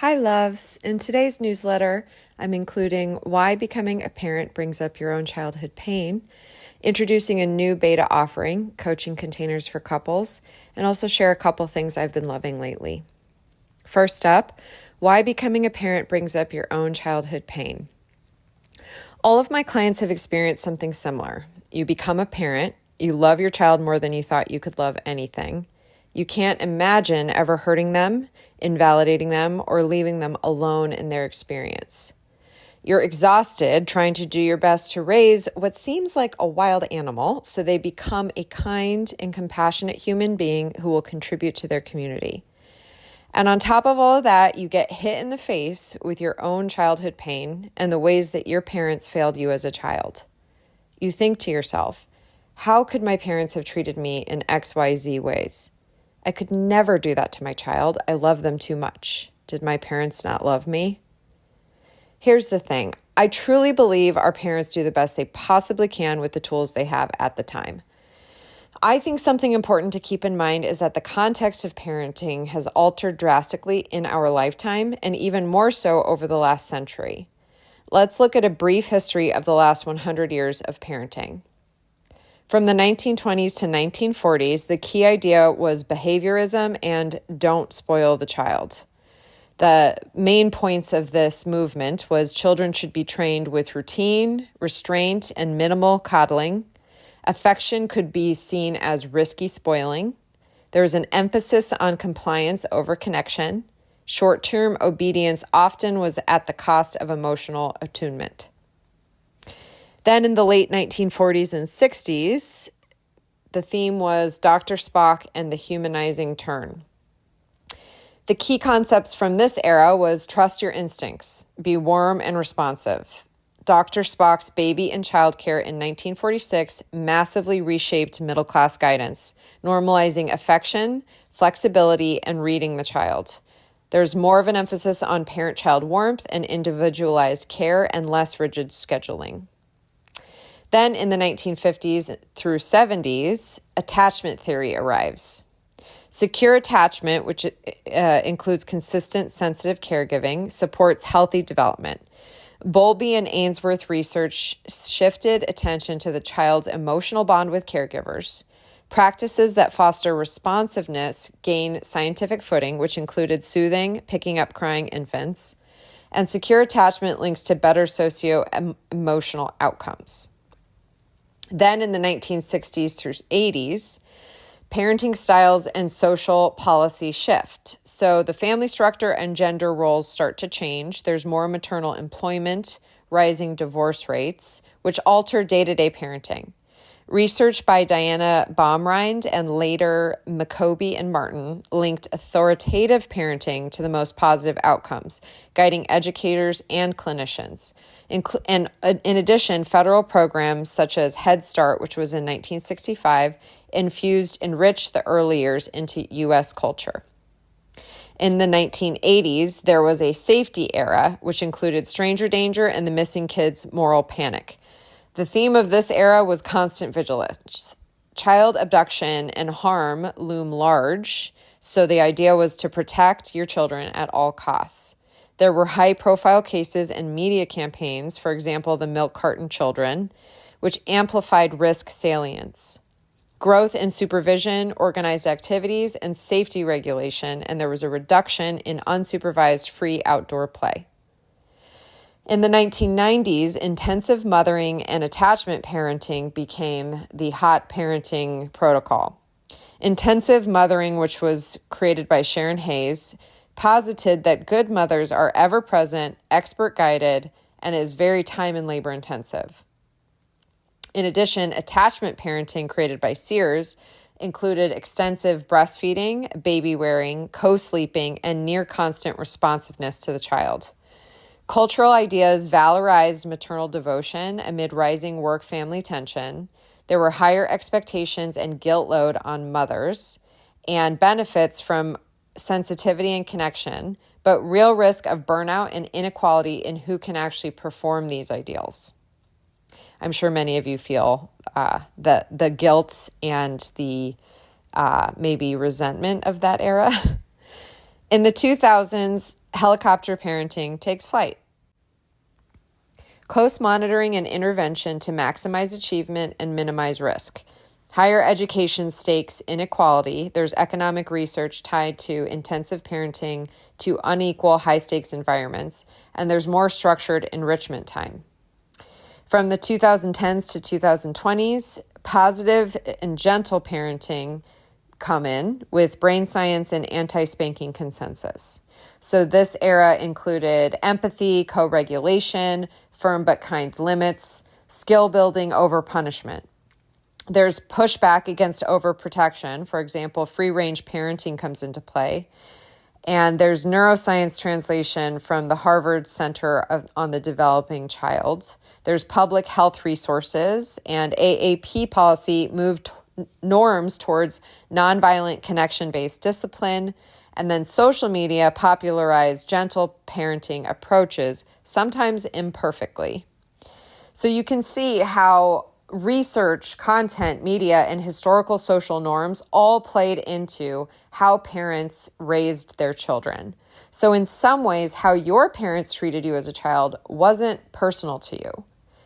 Hi, loves. In today's newsletter, I'm including why becoming a parent brings up your own childhood pain, introducing a new beta offering, coaching containers for couples, and also share a couple things I've been loving lately. First up, why becoming a parent brings up your own childhood pain. All of my clients have experienced something similar. You become a parent, you love your child more than you thought you could love anything. You can't imagine ever hurting them, invalidating them, or leaving them alone in their experience. You're exhausted trying to do your best to raise what seems like a wild animal so they become a kind and compassionate human being who will contribute to their community. And on top of all of that, you get hit in the face with your own childhood pain and the ways that your parents failed you as a child. You think to yourself, how could my parents have treated me in XYZ ways? I could never do that to my child. I love them too much. Did my parents not love me? Here's the thing. I truly believe our parents do the best they possibly can with the tools they have at the time. I think something important to keep in mind is that the context of parenting has altered drastically in our lifetime and even more so over the last century. Let's look at a brief history of the last 100 years of parenting. From the 1920s to 1940s, the key idea was behaviorism and don't spoil the child. The main points of this movement was children should be trained with routine, restraint, and minimal coddling. Affection could be seen as risky spoiling. There was an emphasis on compliance over connection. Short-term obedience often was at the cost of emotional attunement. Then in the late 1940s and 60s, the theme was Dr. Spock and the humanizing turn. The key concepts from this era was trust your instincts, be warm and responsive. Dr. Spock's Baby and Child Care in 1946 massively reshaped middle-class guidance, normalizing affection, flexibility, and reading the child. There's more of an emphasis on parent-child warmth and individualized care and less rigid scheduling. Then in the 1950s through 70s, attachment theory arrives. Secure attachment, which includes consistent, sensitive caregiving, supports healthy development. Bowlby and Ainsworth research shifted attention to the child's emotional bond with caregivers. Practices that foster responsiveness gain scientific footing, which included soothing, picking up crying infants, and secure attachment links to better socio-emotional outcomes. Then in the 1960s through 80s, parenting styles and social policy shift. So the family structure and gender roles start to change. There's more maternal employment, rising divorce rates, which alter day-to-day parenting. Research by Diana Baumrind and later McCoby and Martin linked authoritative parenting to the most positive outcomes, guiding educators and clinicians. And in addition, federal programs such as Head Start, which was in 1965, enriched the early years into U.S. culture. In the 1980s, there was a safety era, which included stranger danger and the missing kids' moral panic. The theme of this era was constant vigilance. Child abduction and harm loom large, so the idea was to protect your children at all costs. There were high-profile cases and media campaigns, for example, the milk carton children, which amplified risk salience. Growth in supervision, organized activities, and safety regulation, and there was a reduction in unsupervised free outdoor play. In the 1990s, intensive mothering and attachment parenting became the hot parenting protocol. Intensive mothering, which was created by Sharon Hayes, posited that good mothers are ever-present, expert-guided, and is very time and labor-intensive. In addition, attachment parenting created by Sears included extensive breastfeeding, baby wearing, co-sleeping, and near-constant responsiveness to the child. Cultural ideas valorized maternal devotion amid rising work-family tension. There were higher expectations and guilt load on mothers and benefits from sensitivity and connection, but real risk of burnout and inequality in who can actually perform these ideals. I'm sure many of you feel the guilt and the maybe resentment of that era. In the 2000s, helicopter parenting takes flight. Close monitoring and intervention to maximize achievement and minimize risk. Higher education stakes inequality. There's economic research tied to intensive parenting to unequal high-stakes environments, and there's more structured enrichment time. From the 2010s to 2020s, positive and gentle parenting come in with brain science and anti-spanking consensus. So this era included empathy, co-regulation, firm but kind limits, skill building over punishment. There's pushback against overprotection. For example, free-range parenting comes into play. And there's neuroscience translation from the Harvard Center on the Developing Child. There's public health resources, and AAP policy moved norms towards nonviolent connection-based discipline. And then social media popularized gentle parenting approaches, sometimes imperfectly. So you can see how research, content, media, and historical social norms all played into how parents raised their children. So in some ways, how your parents treated you as a child wasn't personal to you.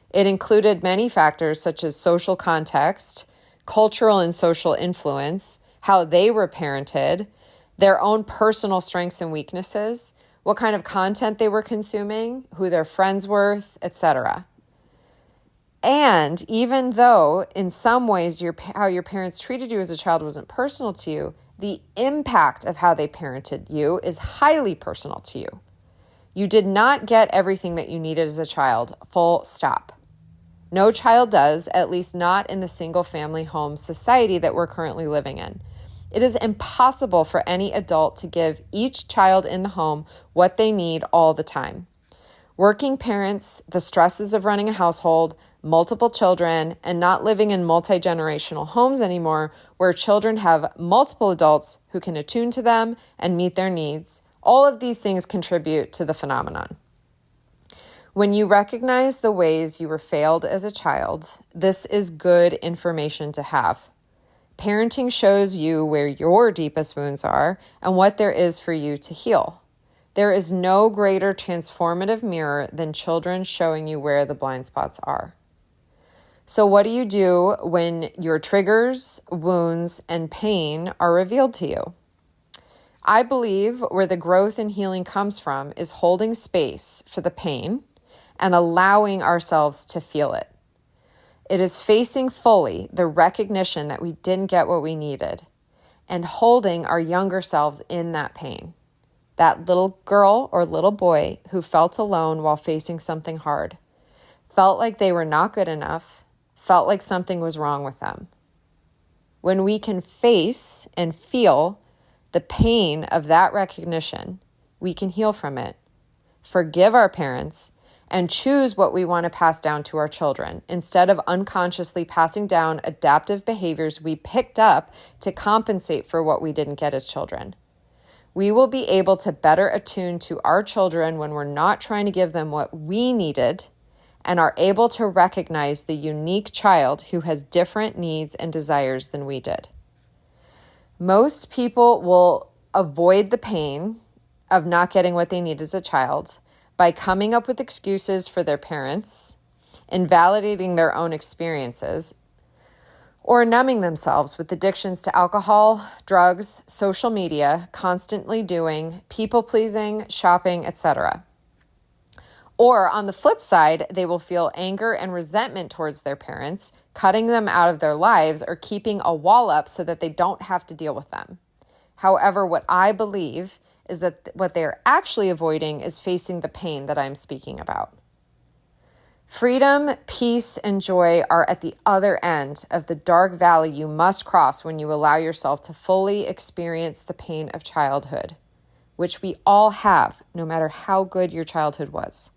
It included many factors such as social context, cultural and social influence, how they were parented, their own personal strengths and weaknesses, what kind of content they were consuming, who their friends were, etc. And even though in some ways how your parents treated you as a child wasn't personal to you, the impact of how they parented you is highly personal to you. You did not get everything that you needed as a child, full stop. No child does, at least not in the single-family home society that we're currently living in. It is impossible for any adult to give each child in the home what they need all the time. Working parents, the stresses of running a household, multiple children, and not living in multi-generational homes anymore where children have multiple adults who can attune to them and meet their needs, all of these things contribute to the phenomenon. When you recognize the ways you were failed as a child, this is good information to have. Parenting shows you where your deepest wounds are and what there is for you to heal. There is no greater transformative mirror than children showing you where the blind spots are. So what do you do when your triggers, wounds, and pain are revealed to you? I believe where the growth and healing comes from is holding space for the pain and allowing ourselves to feel it. It is facing fully the recognition that we didn't get what we needed and holding our younger selves in that pain. That little girl or little boy who felt alone while facing something hard, felt like they were not good enough, felt like something was wrong with them. When we can face and feel the pain of that recognition, we can heal from it, forgive our parents, and choose what we want to pass down to our children instead of unconsciously passing down adaptive behaviors we picked up to compensate for what we didn't get as children. We will be able to better attune to our children when we're not trying to give them what we needed and are able to recognize the unique child who has different needs and desires than we did. Most people will avoid the pain of not getting what they need as a child by coming up with excuses for their parents, invalidating their own experiences, or numbing themselves with addictions to alcohol, drugs, social media, constantly doing, people-pleasing, shopping, etc. Or on the flip side, they will feel anger and resentment towards their parents, cutting them out of their lives or keeping a wall up so that they don't have to deal with them. However, what I believe is that what they're actually avoiding is facing the pain that I'm speaking about. Freedom, peace, and joy are at the other end of the dark valley you must cross when you allow yourself to fully experience the pain of childhood, which we all have, no matter how good your childhood was.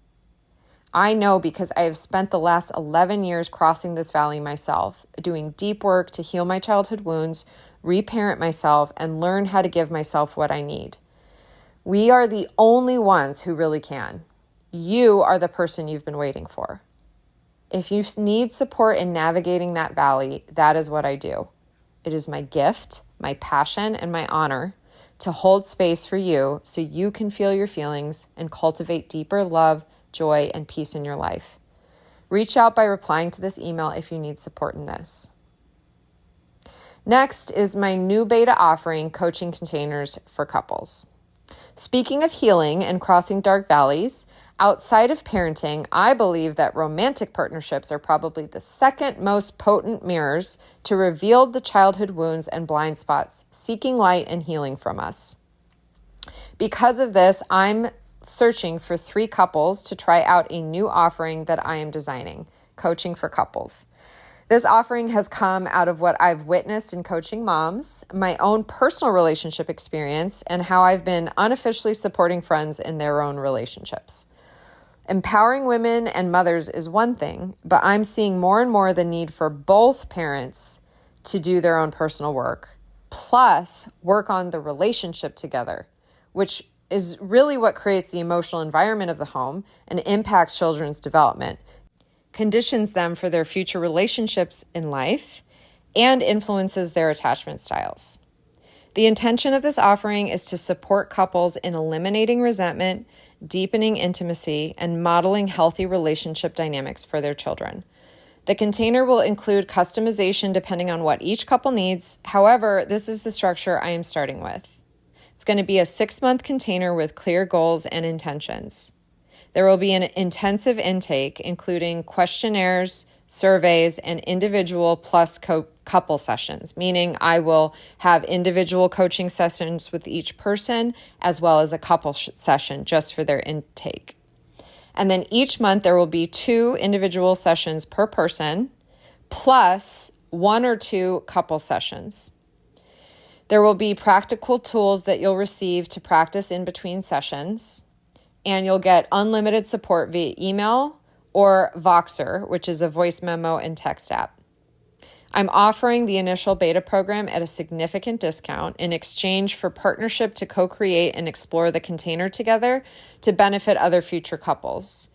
I know because I have spent the last 11 years crossing this valley myself, doing deep work to heal my childhood wounds, reparent myself, and learn how to give myself what I need. We are the only ones who really can. You are the person you've been waiting for. If you need support in navigating that valley, that is what I do. It is my gift, my passion, and my honor to hold space for you so you can feel your feelings and cultivate deeper love, joy, and peace in your life. Reach out by replying to this email if you need support in this. Next is my new beta offering, Coaching Containers for Couples. Speaking of healing and crossing dark valleys, outside of parenting, I believe that romantic partnerships are probably the second most potent mirrors to reveal the childhood wounds and blind spots, seeking light and healing from us. Because of this, I'm searching for 3 couples to try out a new offering that I am designing, Coaching for Couples. This offering has come out of what I've witnessed in coaching moms, my own personal relationship experience, and how I've been unofficially supporting friends in their own relationships. Empowering women and mothers is one thing, but I'm seeing more and more the need for both parents to do their own personal work, plus work on the relationship together, which is really what creates the emotional environment of the home and impacts children's development, conditions them for their future relationships in life, and influences their attachment styles. The intention of this offering is to support couples in eliminating resentment, deepening intimacy, and modeling healthy relationship dynamics for their children. The container will include customization depending on what each couple needs. However, this is the structure I am starting with. It's going to be a 6-month container with clear goals and intentions. There will be an intensive intake, including questionnaires, surveys, and individual plus couple sessions, meaning I will have individual coaching sessions with each person, as well as a couple session just for their intake. And then each month there will be 2 individual sessions per person, plus 1 or 2 couple sessions. There will be practical tools that you'll receive to practice in between sessions, and you'll get unlimited support via email or Voxer, which is a voice memo and text app. I'm offering the initial beta program at a significant discount in exchange for partnership to co-create and explore the container together to benefit other future couples.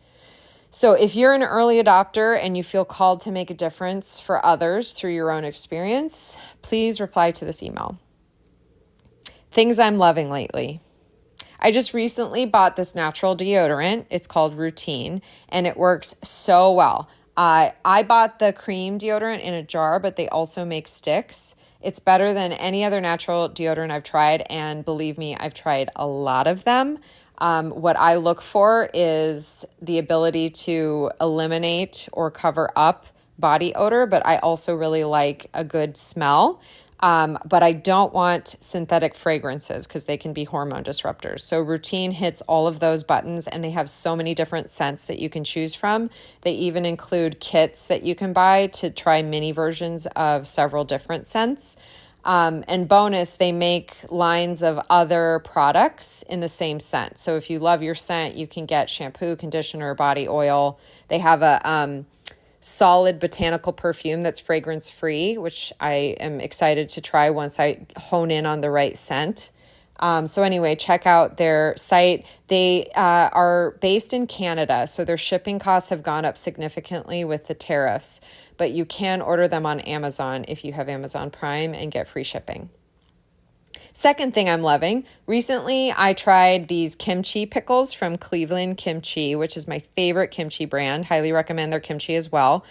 So if you're an early adopter and you feel called to make a difference for others through your own experience, please reply to this email. Things I'm loving lately. I just recently bought this natural deodorant. It's called Routine, and it works so well. I bought the cream deodorant in a jar, but they also make sticks. It's better than any other natural deodorant I've tried, and believe me, I've tried a lot of them. What I look for is the ability to eliminate or cover up body odor, but I also really like a good smell. But I don't want synthetic fragrances because they can be hormone disruptors. So Routine hits all of those buttons, and they have so many different scents that you can choose from. They even include kits that you can buy to try mini versions of several different scents. And bonus, they make lines of other products in the same scent. So if you love your scent, you can get shampoo, conditioner, body oil. They have a solid botanical perfume that's fragrance free, which I am excited to try once I hone in on the right scent. So anyway, check out their site. They are based in Canada, so their shipping costs have gone up significantly with the tariffs, but you can order them on Amazon if you have Amazon Prime and get free shipping. Second thing I'm loving, recently I tried these kimchi pickles from Cleveland Kimchi, which is my favorite kimchi brand. Highly recommend their kimchi as well.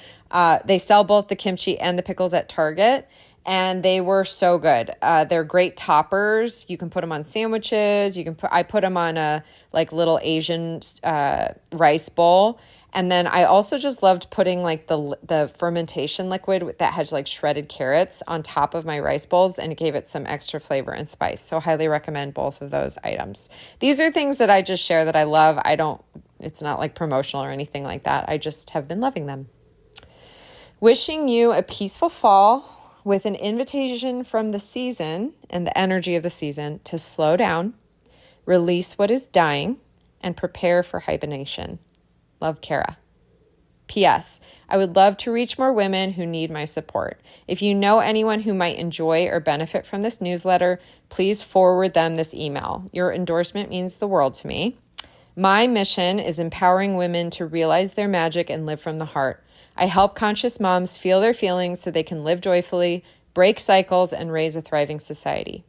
They sell both the kimchi and the pickles at Target, and they were so good. They're great toppers. You can put them on sandwiches. I put them on a like little Asian rice bowl. And then I also just loved putting like the fermentation liquid that has like shredded carrots on top of my rice bowls, and it gave it some extra flavor and spice. So highly recommend both of those items. These are things that I just share that I love. It's not like promotional or anything like that. I just have been loving them. Wishing you a peaceful fall with an invitation from the season and the energy of the season to slow down, release what is dying, and prepare for hibernation. Love, Kara. P.S. I would love to reach more women who need my support. If you know anyone who might enjoy or benefit from this newsletter, please forward them this email. Your endorsement means the world to me. My mission is empowering women to realize their magic and live from the heart. I help conscious moms feel their feelings so they can live joyfully, break cycles, and raise a thriving society.